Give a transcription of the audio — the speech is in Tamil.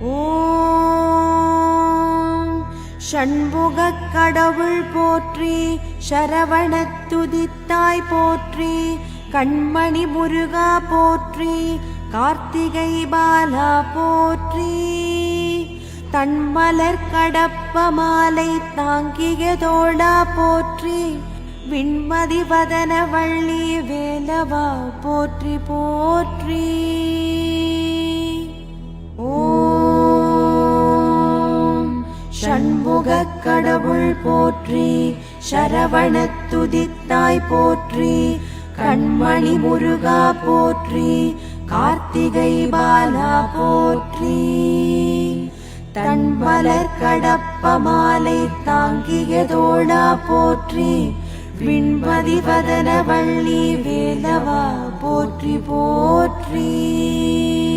ஓம் ஷண்முகக் கடவுள் போற்றி, சரவணத் துதித்தாய் போற்றி, கண்மணி முருகா போற்றி, கார்த்திகை பாலா போற்றி, தன்மலர் கடப்ப மாலை தாங்கிய தோழா போற்றி, விண்மதி வதன வள்ளி வேலவா போற்றி போற்றி. ஓம் ஷண்முகக் கடவுள் போற்றி, சரவணத் துதித்தாய் போற்றி, கண்மணி முருகா போற்றி, கார்த்திகை பாலா போற்றி, தன்மலர் கடப்ப மாலை தாங்கிய தோழா போற்றி, விண்மதி வதன வள்ளி வேலவா போற்றி போற்றி.